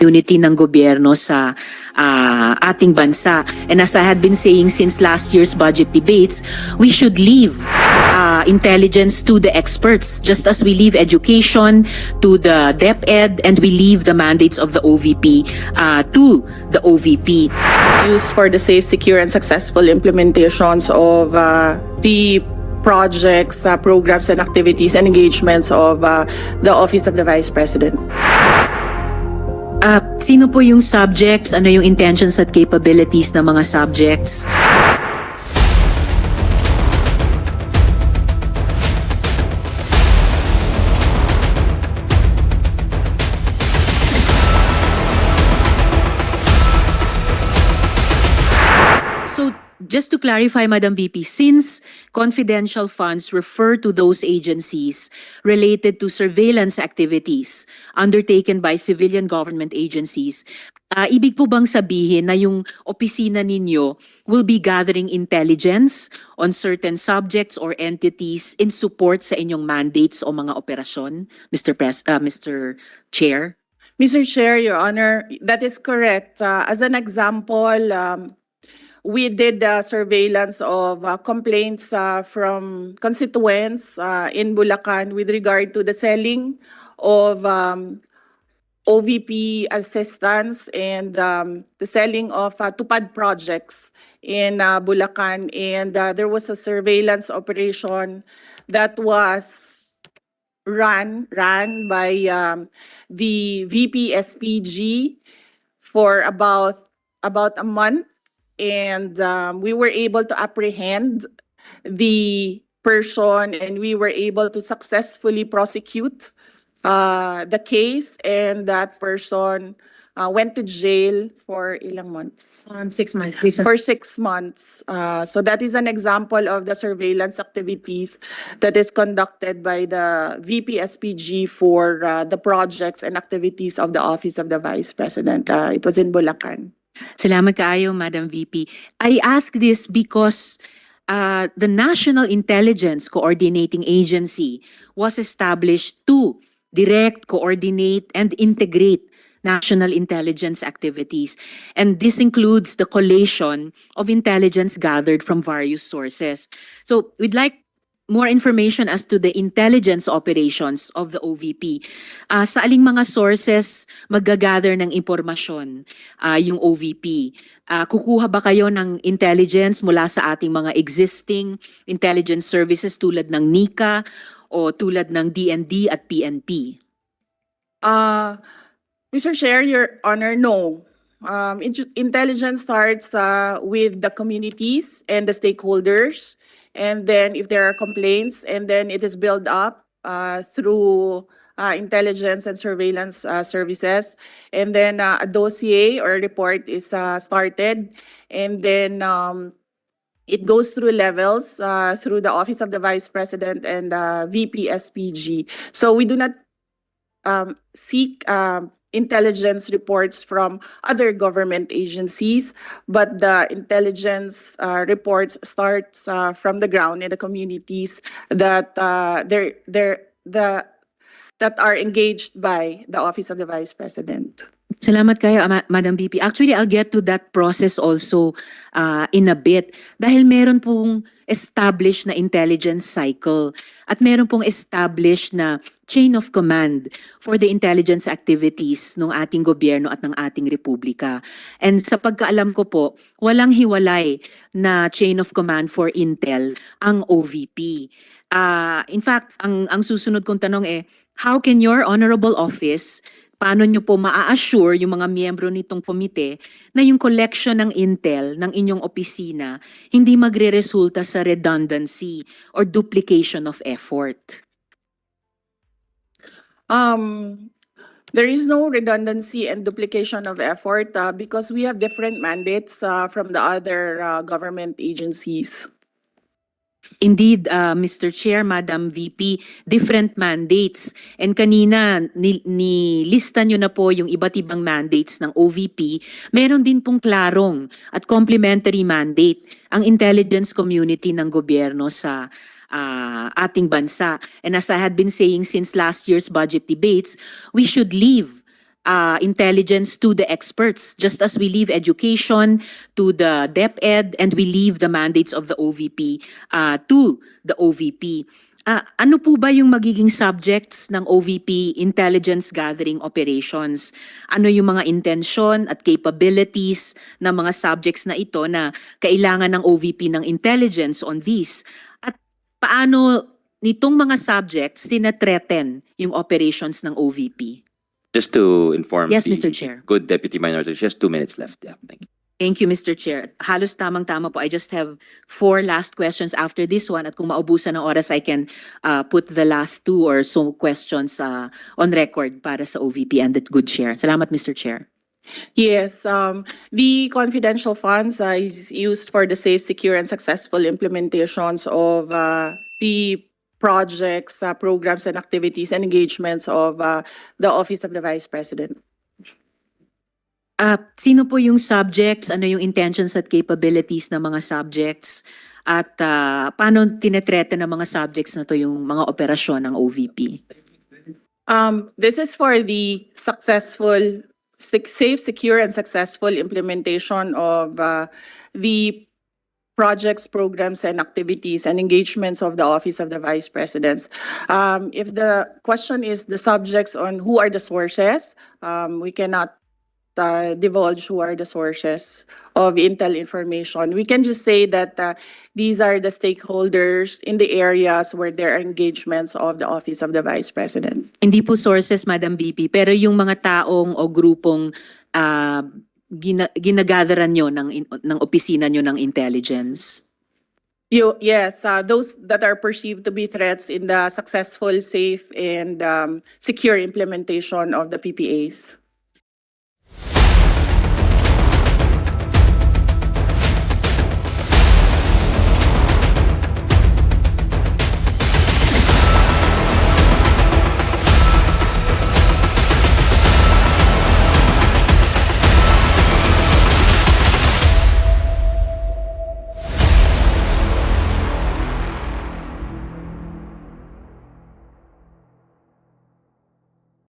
community ng gobyerno sa ating bansa. And as I had been saying since last year's budget debates, we should leave intelligence to the experts, just as we leave education to the DepEd and we leave the mandates of the OVP to the OVP. Used for the safe, secure, and successful implementations of the projects, programs, and activities and engagements of the Office of the Vice President. Sino po yung subjects? Ano yung intentions at capabilities ng mga subjects? So, just to clarify, Madam VP, since confidential funds refer to those agencies related to surveillance activities undertaken by civilian government agencies, ibig po bang sabihin na yung opisina ninyo will be gathering intelligence on certain subjects or entities in support sa inyong mandates o mga operasyon, Mr. Chair? Mr. Chair, Your Honor, that is correct. As an example, we did surveillance of complaints from constituents in Bulacan with regard to the selling of OVP assistance and the selling of tupad projects in Bulacan. And there was a surveillance operation that was run by the VP SPG for about a month. And we were able to apprehend the person and we were able to successfully prosecute the case, and that person went to jail for ilang months? 6 months. For 6 months. So that is an example of the surveillance activities that is conducted by the VP SPG for the projects and activities of the Office of the Vice President. It was in Bulacan. Salamat kaayo, Madam VP. I ask this because the National Intelligence Coordinating Agency was established to direct, coordinate, and integrate national intelligence activities. And this includes the collation of intelligence gathered from various sources. So we'd like more information as to the intelligence operations of the OVP. Sa aling mga sources magagather ng impormasyon yung OVP? Kukuha ba kayo ng intelligence mula sa ating mga existing intelligence services tulad ng NICA o tulad ng DND at PNP? Mr. Chair, Your Honor, no. Intelligence starts with the communities and the stakeholders. And then if there are complaints, and then it is built up through intelligence and surveillance services. And then a dossier or a report is started. And then it goes through levels through the Office of the Vice President and VP SPG. So we do not seek intelligence reports from other government agencies, but the intelligence reports starts from the ground in the communities that that are engaged by the Office of the Vice President. Salamat kayo, Madam VP. Actually, I'll get to that process also in a bit. Dahil meron pong established na intelligence cycle at meron pong established na chain of command for the intelligence activities ng ating gobyerno at ng ating republika. And sa pagkaalam ko po, walang hiwalay na chain of command for Intel ang OVP. In fact, ang susunod kong tanong how can your honorable office, paano nyo po maa-assure yung mga miyembro nitong komite na yung collection ng intel ng inyong opisina hindi magre-resulta sa redundancy or duplication of effort? There is no redundancy and duplication of effort because we have different mandates from the other government agencies. Indeed, Mr. Chair, Madam VP, different mandates. And kanina, nilista nyo na po yung iba't ibang mandates ng OVP. Meron din pong klarong at complementary mandate ang intelligence community ng gobyerno sa ating bansa. And as I had been saying since last year's budget debates, we should leave intelligence to the experts, just as we leave education to the DepEd and we leave the mandates of the OVP to the OVP. Ano po ba yung magiging subjects ng OVP intelligence gathering operations? Ano yung mga intensyon at capabilities ng mga subjects na ito na kailangan ng OVP ng intelligence on these? At paano nitong mga subjects tinathreaten yung operations ng OVP? Just to inform Yes, the Mr. Chair. good Deputy Minority, she has 2 minutes left. Yeah, thank you. Thank you, Mr. Chair. Halos tamang-tama po. I just have 4 last questions after this one. At kung maubusan ng oras, I can put the last 2 or so questions on record para sa OVP and the good chair. Salamat, Mr. Chair. Yes, the confidential funds is used for the safe, secure, and successful implementations of the projects, programs, and activities and engagements of the Office of the Vice President. Sino po yung subjects? Ano yung intentions at capabilities ng mga subjects? At paano tinetrete ng mga subjects na to yung mga operasyon ng OVP? This is for the successful, safe, secure, and successful implementation of the projects, programs, and activities and engagements of the Office of the Vice Presidents. If the question is the subjects on who are the sources, we cannot divulge who are the sources of intel information. We can just say that these are the stakeholders in the areas where there are engagements of the Office of the Vice President. Hindi po sources, Madam VP, pero yung mga taong o grupong ginagatheran nyo ng opisina nyo ng intelligence. Yes, those that are perceived to be threats in the successful, safe, and secure implementation of the PPAs.